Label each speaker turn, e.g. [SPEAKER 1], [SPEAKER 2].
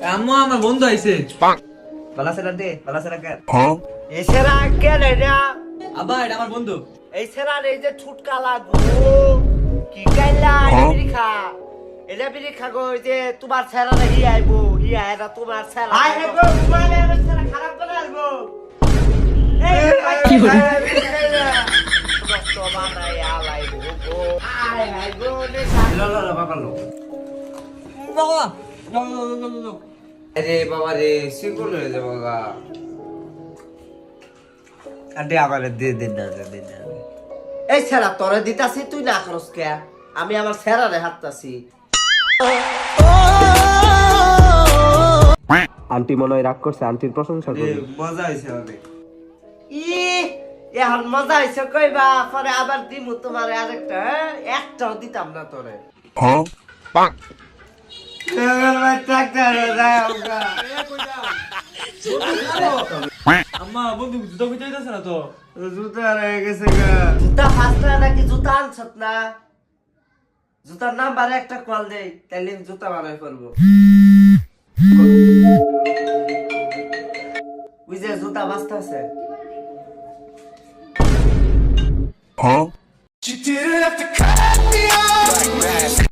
[SPEAKER 1] আম্মু আমার বন্ধু আইছে।
[SPEAKER 2] বালা সেরা দে, বালা সেরা কর।
[SPEAKER 3] এই সেরা কে রে না?
[SPEAKER 1] আব্বা এটা আমার বন্ধু।
[SPEAKER 3] এই সেরা এই যে ছুটকা লাগো কি কাইলা বিরিখা এটা বিরিখা গো এই যে তোমার সেরা হি আইবো হি আইরা তোমার সেরা আই হে গো মানে আমার সেরা খারাপ করে আইবো কি হলো তো বানাই আলাইবো গো আই আই গো নে
[SPEAKER 2] লো বাবা লো।
[SPEAKER 1] বাবা লো।
[SPEAKER 2] আরে বাবা রে সিকল হয়ে যাবে বাবা। আরে আবার দে না।
[SPEAKER 3] এই সেরা তোরে দিতাছি তুই না করস কে আমি আমার সেরা রে হাততাছি
[SPEAKER 4] আন্টি মনে হয় রাগ করছে, আন্টির প্রশংসা করি।
[SPEAKER 2] মজা হইছে অনেক।
[SPEAKER 3] এখন মজা হয়েছে কইবা পরে আবার দিমু তোমার আরেকটা একটাও দিতাম না তোরে
[SPEAKER 1] আম্মা বন্ধু জুতা কইতে যাইতাছ না তো?
[SPEAKER 2] জুতা রয়ে গেছে গা।
[SPEAKER 3] জুতা ফাস্ট নাকি জুতা আনছত না জুতার নাম্বারে একটা কল দেই তাইলে জুতা বানাই করবো ওই যে জুতা বাস্তা আছে
[SPEAKER 5] You didn't have to cut me off.